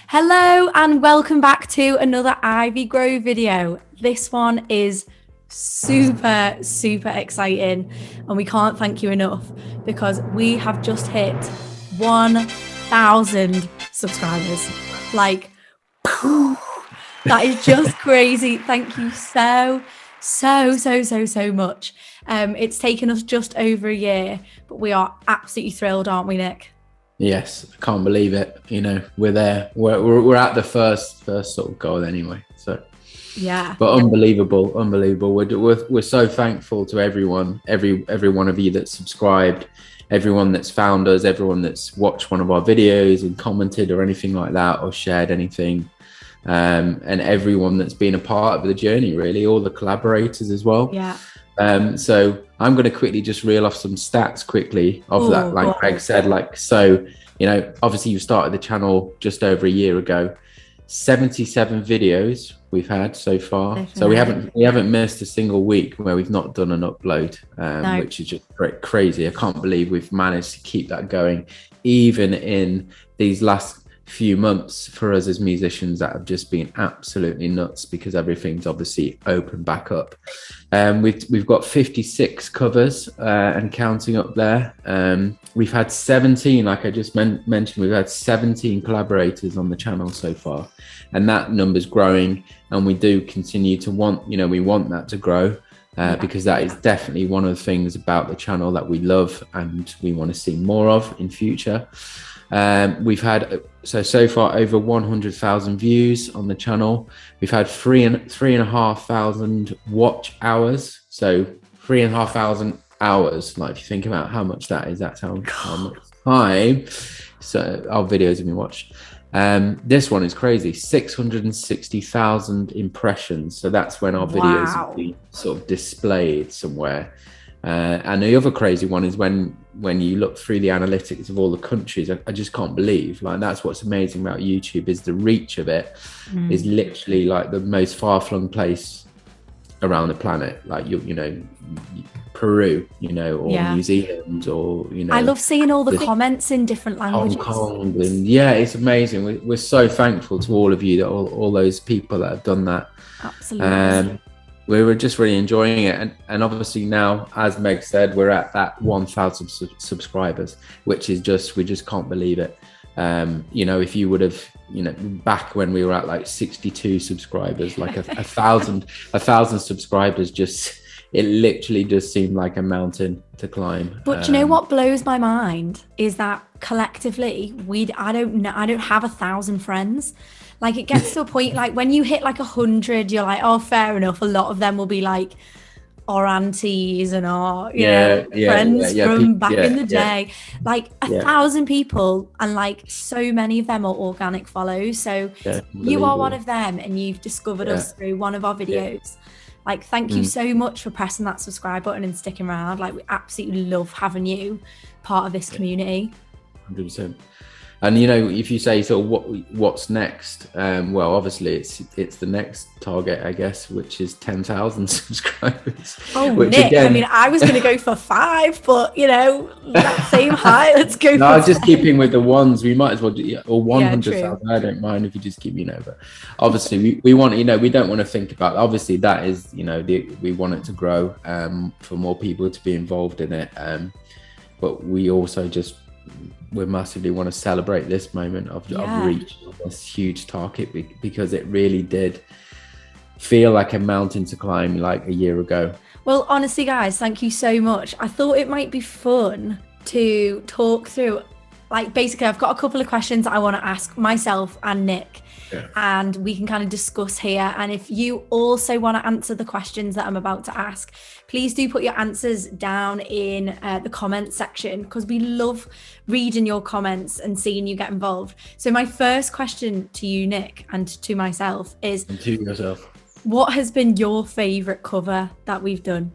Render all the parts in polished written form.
Hello and welcome back to another Ivy Grow video. This one is super exciting and we can't thank you enough because we have just hit 1,000 subscribers. Like, that is just crazy. Thank you so much. It's taken us just over a year, but we are absolutely thrilled, aren't we, Nick? Yes, I can't believe it. You know, we're there. We're at the first sort of goal anyway. So yeah, but unbelievable. We're so thankful to everyone, every one of you that's subscribed, everyone that's found us, everyone that's watched one of our videos and commented or anything like that, or shared anything, and everyone that's been a part of the journey. Really, all the collaborators as well. Yeah. So I'm going to quickly just reel off some stats quickly of that. Like Greg said, obviously you started the channel just over a year ago. 77 videos we've had so far. Definitely. So we haven't missed a single week where we've not done an upload, no. Which is just crazy. I can't believe we've managed to keep that going, even in these last few months for us as musicians that have just been absolutely nuts because everything's obviously opened back up. We've got 56 covers and counting up there. We've had 17, like I just mentioned, we've had 17 collaborators on the channel so far, and that number's growing, and we do continue to we want that to grow. Because that is definitely one of the things about the channel that we love and we want to see more of in future. We've had so far over 100,000 views on the channel. We've had 3,500 watch hours. So 3,500 hours. Like if you think about how much that is, that's how much time. So our videos have been watched. This one is crazy. 660,000 impressions. So that's when our videos have been sort of displayed somewhere. And the other crazy one is when you look through the analytics of all the countries. I just can't believe, like, that's what's amazing about YouTube, is the reach of it is literally like the most far-flung place around the planet, like Peru, or New Zealand, or I love seeing all the comments in different languages. Hong Kong, and it's amazing. We're so thankful to all of you, that all those people that have done that. Absolutely. We were just really enjoying it, and obviously now, as Meg said, we're at that 1,000 subscribers, which is we just can't believe it. If you would have, back when we were at like 62 subscribers, like a thousand subscribers, it literally just seemed like a mountain to climb. But you know what blows my mind is that collectively I don't have 1,000 friends. Like, it gets to a point, like when you hit like 100, you're like, oh, fair enough. A lot of them will be like our aunties and our friends from back in the day. Like 1,000 people, and like so many of them are organic follows. So you are one of them, and you've discovered us through one of our videos. Like, thank you so much for pressing that subscribe button and sticking around. Like, we absolutely love having you part of this community. 100%. And if you say sort of what's next, well, obviously it's the next target, I guess, which is 10,000 subscribers. Oh, Nick, again, I mean, I was going to go for 5, but that same height, let's go. No, just keeping with the ones, we might as well do, or 100,000. I don't mind if you just keep, but obviously we want, we don't want to think about. Obviously, that is, we want it to grow, for more people to be involved in it, but we also we massively want to celebrate this moment of reaching this huge target, because it really did feel like a mountain to climb like a year ago. Well, honestly, guys, thank you so much. I thought it might be fun to talk through, like, basically I've got a couple of questions I want to ask myself and Nick, and we can kind of discuss here. And if you also want to answer the questions that I'm about to ask, please do put your answers down in the comments section, because we love reading your comments and seeing you get involved. So my first question to you, Nick, and to myself is, and to yourself, what has been your favorite cover that we've done?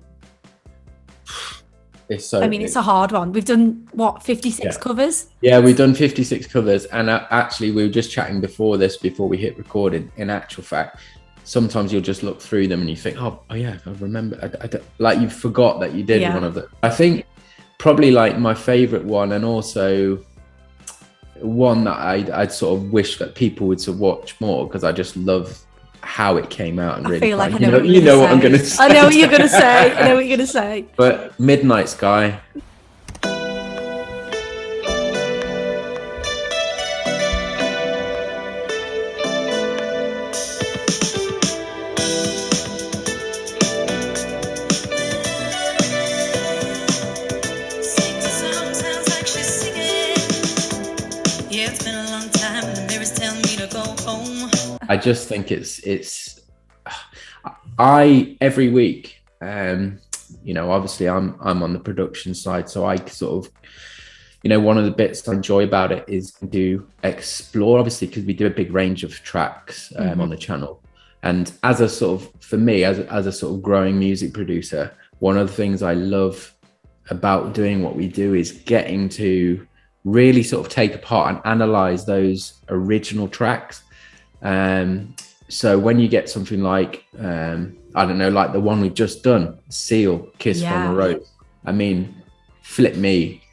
It's a hard one. We've done 56 covers? Yeah, we've done 56 covers. And actually, we were just chatting before we hit recording. In actual fact, sometimes you'll just look through them and you think, oh yeah, I remember. Like, you forgot that you did one of them. I think probably like my favorite one, and also one that I'd sort of wish that people would sort of watch more, because I just love how it came out. And I really feel like fun. I know what I'm going to say. I know what you're going to say. I know what you're going to say. But Midnight Sky. I just think it's I every week, obviously I'm on the production side, so I sort of, one of the bits I enjoy about it is to explore, obviously, because we do a big range of tracks on the channel. And as a sort of, for me, as a sort of growing music producer, one of the things I love about doing what we do is getting to really sort of take apart and analyze those original tracks. So when you get something like, I don't know, like the one we've just done, Seal, Kiss from a Rose. I mean, flip me,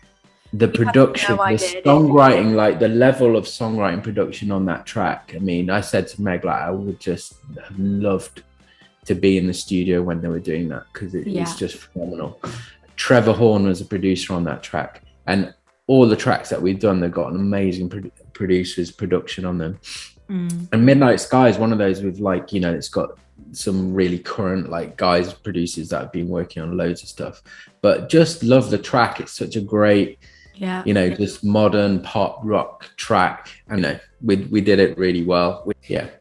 the production, the songwriting, like the level of songwriting production on that track. I mean, I said to Meg, like, I would just have loved to be in the studio when they were doing that, because it's just phenomenal. Trevor Horn was a producer on that track, and all the tracks that we've done, they've got an amazing producer's production on them. And Midnight Sky is one of those with, like, it's got some really current, like, guys, producers that have been working on loads of stuff, but just love the track. It's such a great, just modern pop rock track. And we did it really well.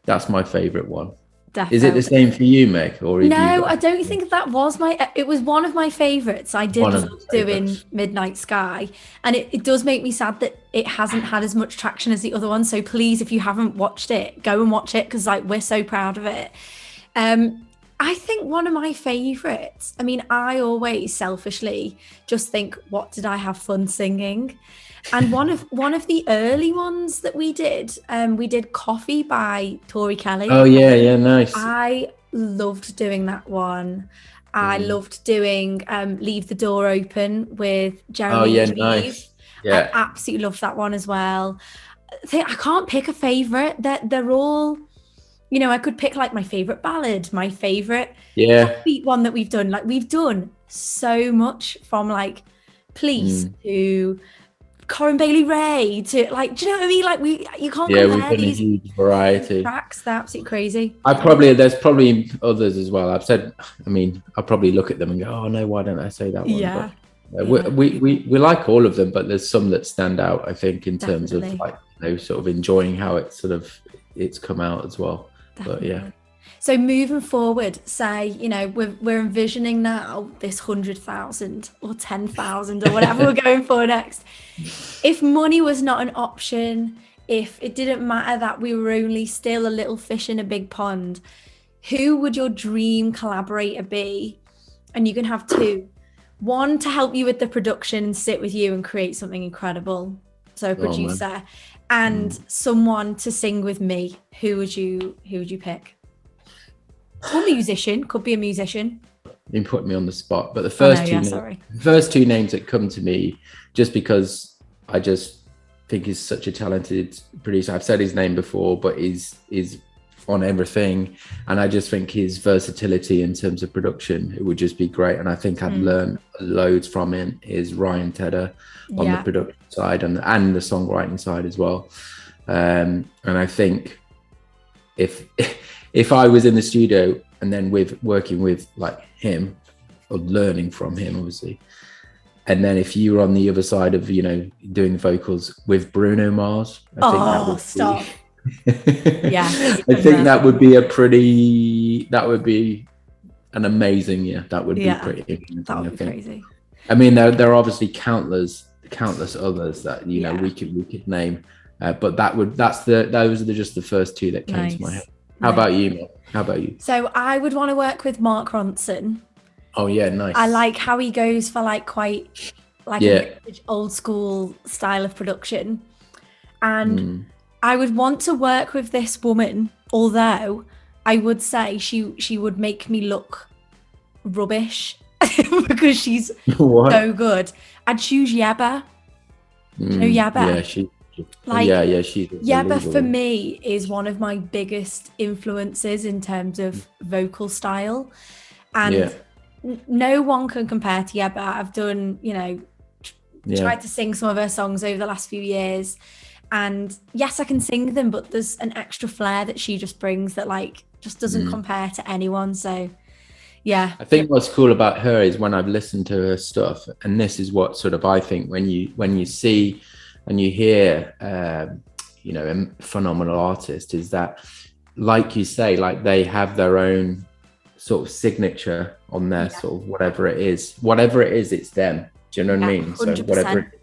That's my favorite one. Definitely. Is it the same for you, Meg? Or no, I don't think that was it was one of my favorites. I did love doing Midnight Sky, and it does make me sad that it hasn't had as much traction as the other one. So please, if you haven't watched it, go and watch it, because like we're so proud of it. I think one of my favorites, I mean, I always selfishly just think, what did I have fun singing? And one of the early ones that we did Coffee by Tori Kelly. Oh yeah, nice. I loved doing that one. I loved doing Leave the Door Open with Jeremy. Oh yeah, nice. Yeah, I absolutely loved that one as well. I can't pick a favorite. They're all, I could pick like my favorite ballad, my favorite upbeat one that we've done. Like, we've done so much, from like Police to Corinne Bailey Ray to, like, do you know what I mean? Like, you can't compare we've done a huge variety. Tracks, they're absolutely crazy. There's probably others as well. I'll probably look at them and go, oh no, why don't I say that one? Yeah. But, we like all of them, but there's some that stand out, I think, in terms of, like, sort of enjoying how it's come out as well. Definitely. But so moving forward, say, we're envisioning now this 100,000 or 10,000 or whatever we're going for next. If money was not an option, if it didn't matter that we were only still a little fish in a big pond, who would your dream collaborator be? And you can have two. One to help you with the production and sit with you and create something incredible. So a producer, and someone to sing with me. Who would you pick? Or musician, could be a musician. You put me on the spot, but the first two names that come to me, just because I just think he's such a talented producer. I've said his name before, but is on everything, and I just think his versatility in terms of production, it would just be great. And I think I'd learn loads from him. Is Ryan Tedder on the production side and the songwriting side as well. And I think if I was in the studio and then working with like him, or learning from him, obviously, and then if you were on the other side of, doing the vocals with Bruno Mars, I think that would stop. Yeah, I think that would be an amazing. That would be pretty. That would be crazy. I mean, there are obviously countless others that we could name, but those are just the first two that came to my head. How about you, Mel? How about you? So I would want to work with Mark Ronson. Oh yeah, nice. I like how he goes for like quite like an old school style of production, and I would want to work with this woman, although I would say she would make me look rubbish because she's so good. I'd choose Yaba. Do you know Yaba? Yeah, she's Like, yeah, she's Yeba for unbelievable. me is one of my biggest influences in terms of vocal style, Yeah, and no one can compare to Yeba. I've done, yeah. tried to sing some of her songs over the last few years, and yes, I can sing them, but there's an extra flair that she just brings that like just doesn't compare to anyone. So yeah, I think what's cool about her is when I've listened to her stuff, and this is what sort of I think when you see and you hear a phenomenal artist, is that, like you say, like they have their own sort of signature on their sort of whatever it is, it's them. Do you know what I mean? 100%. So whatever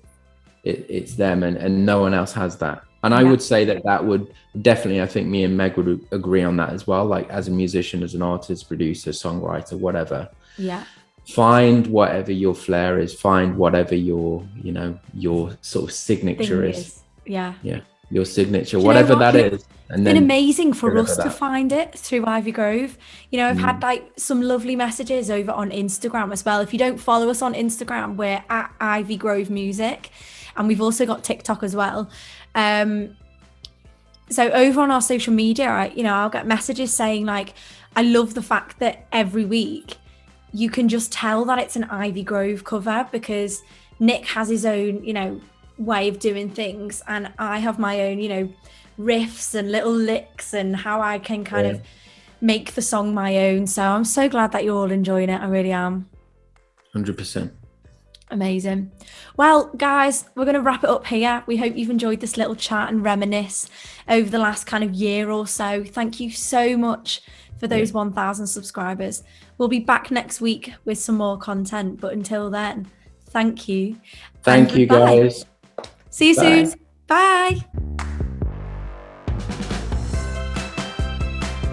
it's them, and no one else has that. And I would say that would definitely, I think me and Meg would agree on that as well. Like as a musician, as an artist, producer, songwriter, whatever. Yeah. Find whatever your flair is. Find whatever your sort of signature is. Yeah. Yeah. Your signature, whatever that is. And it's been amazing for us to find it through Ivy Grove. I've had like some lovely messages over on Instagram as well. If you don't follow us on Instagram, we're at Ivy Grove Music, and we've also got TikTok as well. So over on our social media, I'll get messages saying like, I love the fact that every week you can just tell that it's an Ivy Grove cover, because Nick has his own, way of doing things, and I have my own, riffs and little licks and how I can kind of make the song my own. So I'm so glad that you're all enjoying it. I really am. 100%. Amazing. Well, guys, we're going to wrap it up here. We hope you've enjoyed this little chat and reminisce over the last kind of year or so. Thank you so much for those 1,000 subscribers. We'll be back next week with some more content, but until then, thank you. Thank you, guys. See you soon. Bye.